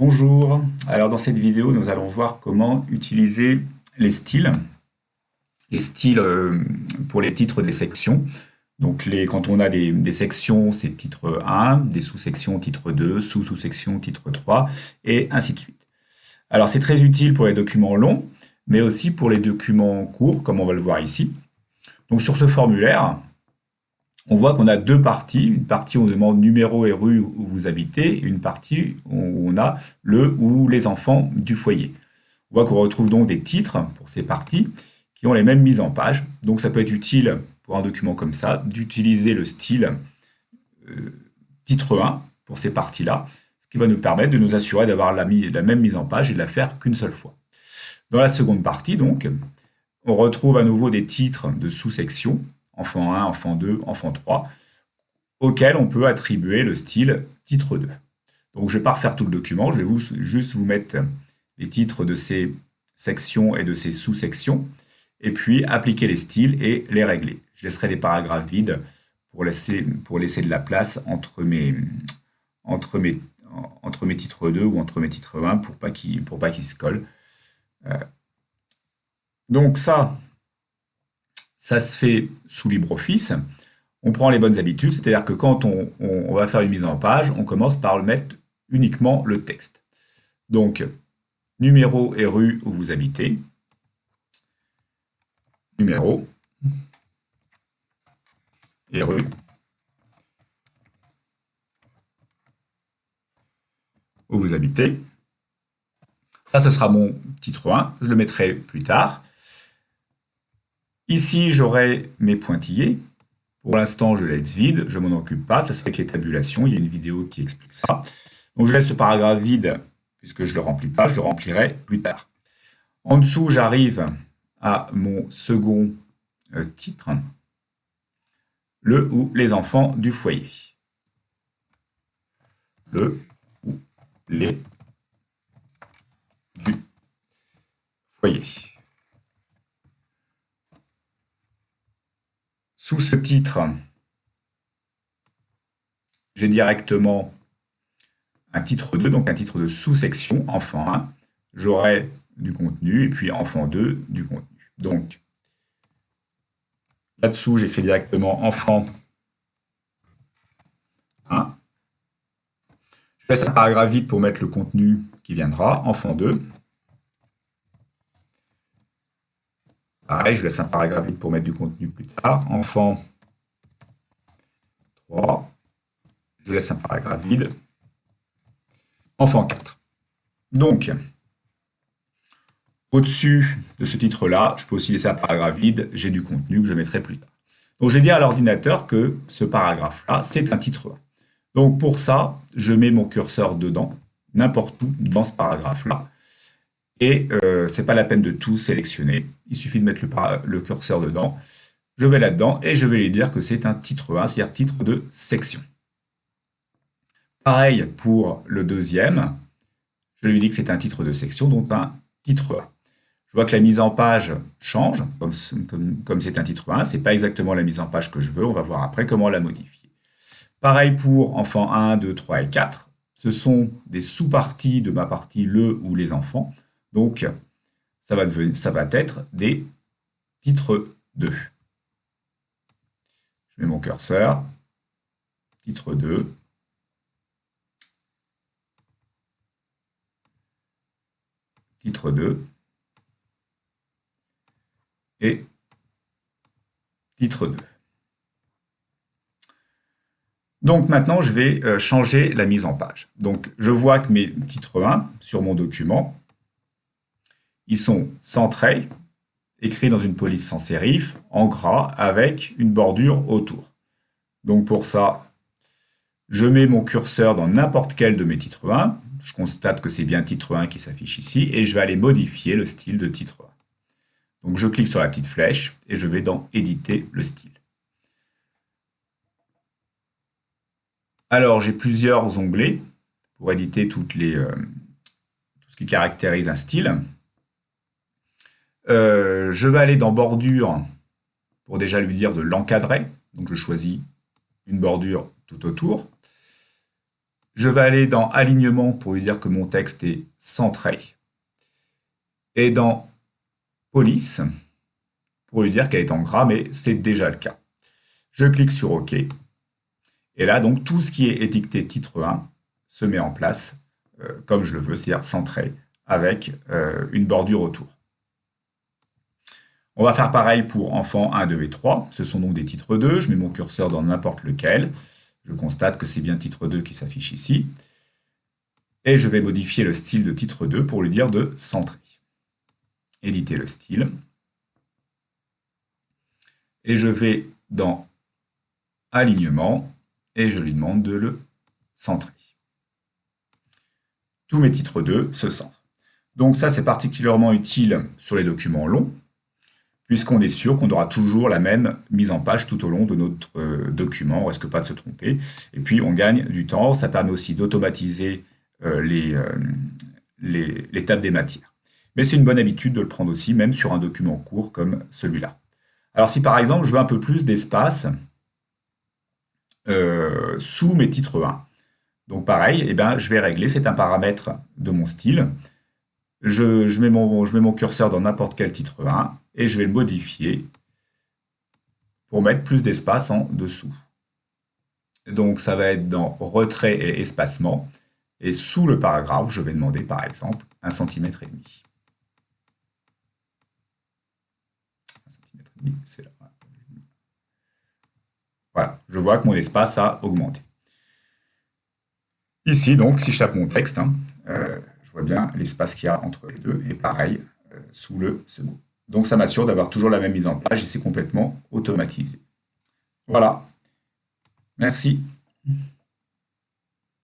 Bonjour, alors dans cette vidéo nous allons voir comment utiliser les styles, pour les titres des sections. Donc quand on a des sections c'est titre 1, des sous-sections titre 2, sous-sous-sections titre 3 et ainsi de suite. Alors c'est très utile pour les documents longs mais aussi pour les documents courts comme on va le voir ici. Donc sur ce formulaire, on voit qu'on a deux parties. Une partie où on demande numéro et rue où vous habitez, et une partie où on a le ou les enfants du foyer. On voit qu'on retrouve donc des titres pour ces parties qui ont les mêmes mises en page. Donc ça peut être utile pour un document comme ça d'utiliser le style titre 1 pour ces parties-là, ce qui va nous permettre de nous assurer d'avoir la même mise en page et de la faire qu'une seule fois. Dans la seconde partie, donc, on retrouve à nouveau des titres de sous-sections enfant 1, enfant 2, enfant 3, auquel on peut attribuer le style titre 2. Donc je ne vais pas refaire tout le document, je vais juste vous mettre les titres de ces sections et de ces sous-sections, et puis appliquer les styles et les régler. Je laisserai des paragraphes vides pour laisser de la place entre mes titres 2 ou entre mes titres 1 pour pas qu'ils se collent. Donc ça se fait sous LibreOffice. On prend les bonnes habitudes, c'est-à-dire que quand on va faire une mise en page, on commence par mettre uniquement le texte. Donc, numéro et rue où vous habitez. Numéro et rue où vous habitez. Ça, ce sera mon titre 1. Je le mettrai plus tard. Ici, j'aurai mes pointillés. Pour l'instant, je laisse vide, je ne m'en occupe pas, ça se fait avec les tabulations, il y a une vidéo qui explique ça. Donc je laisse ce paragraphe vide, puisque je ne le remplis pas, je le remplirai plus tard. En dessous, j'arrive à mon second titre, le ou les enfants du foyer. Le ou les du foyer. Sous ce titre, j'ai directement un titre 2, donc un titre de sous-section, enfant 1. J'aurai du contenu, et puis enfant 2, du contenu. Donc, là-dessous, j'écris directement enfant 1. Je laisse un paragraphe vide pour mettre le contenu qui viendra, enfant 2. Pareil, je laisse un paragraphe vide pour mettre du contenu plus tard. Enfant 3. Je laisse un paragraphe vide. Enfant 4. Donc, au-dessus de ce titre-là, je peux aussi laisser un paragraphe vide. J'ai du contenu que je mettrai plus tard. Donc, j'ai dit à l'ordinateur que ce paragraphe-là, c'est un titre 1. Donc, pour ça, je mets mon curseur dedans, n'importe où dans ce paragraphe-là. Et ce n'est pas la peine de tout sélectionner. Il suffit de mettre le curseur dedans. Je vais là-dedans et je vais lui dire que c'est un titre 1, c'est-à-dire titre de section. Pareil pour le deuxième. Je lui dis que c'est un titre de section, donc un titre 1. Je vois que la mise en page change, comme c'est un titre 1. Ce n'est pas exactement la mise en page que je veux. On va voir après comment la modifier. Pareil pour enfants 1, 2, 3 et 4. Ce sont des sous-parties de ma partie le ou les enfants. Donc, ça va être des titres 2. Je mets mon curseur, titre 2. Titre 2. Et titre 2. Donc maintenant, je vais changer la mise en page. Donc, je vois que mes titres 1 sur mon document, ils sont centrés, écrits dans une police sans sérif, en gras, avec une bordure autour. Donc pour ça, je mets mon curseur dans n'importe quel de mes titres 1. Je constate que c'est bien titre 1 qui s'affiche ici, et je vais aller modifier le style de titre 1. Donc je clique sur la petite flèche, et je vais dans éditer le style. Alors j'ai plusieurs onglets pour éditer tout ce qui caractérise un style. Je vais aller dans bordure pour déjà lui dire de l'encadrer. Donc je choisis une bordure tout autour. Je vais aller dans alignement pour lui dire que mon texte est centré. Et dans police pour lui dire qu'elle est en gras, mais c'est déjà le cas. Je clique sur OK. Et là, donc, tout ce qui est étiqueté titre 1 se met en place comme je le veux, c'est-à-dire centré, avec une bordure autour. On va faire pareil pour enfants 1, 2 et 3. Ce sont donc des titres 2. Je mets mon curseur dans n'importe lequel. Je constate que c'est bien titre 2 qui s'affiche ici. Et je vais modifier le style de titre 2 pour lui dire de centrer. Éditer le style. Et je vais dans alignement et je lui demande de le centrer. Tous mes titres 2 se centrent. Donc ça, c'est particulièrement utile sur les documents longs, puisqu'on est sûr qu'on aura toujours la même mise en page tout au long de notre document, on ne risque pas de se tromper. Et puis, on gagne du temps. Ça permet aussi d'automatiser l'étape des matières. Mais c'est une bonne habitude de le prendre aussi, même sur un document court comme celui-là. Alors, si par exemple, je veux un peu plus d'espace sous mes titres 1, donc pareil, eh ben, je vais régler, c'est un paramètre de mon style. Je mets mon curseur dans n'importe quel titre 1 et je vais le modifier pour mettre plus d'espace en dessous. Donc ça va être dans retrait et espacement. Et sous le paragraphe, je vais demander par exemple 1,5 cm. 1,5 cm, c'est là. Voilà, je vois que mon espace a augmenté. Ici, donc, si je tape mon texte, je vois bien l'espace qu'il y a entre les deux, et pareil sous le second. Donc ça m'assure d'avoir toujours la même mise en page et c'est complètement automatisé. Voilà. Merci.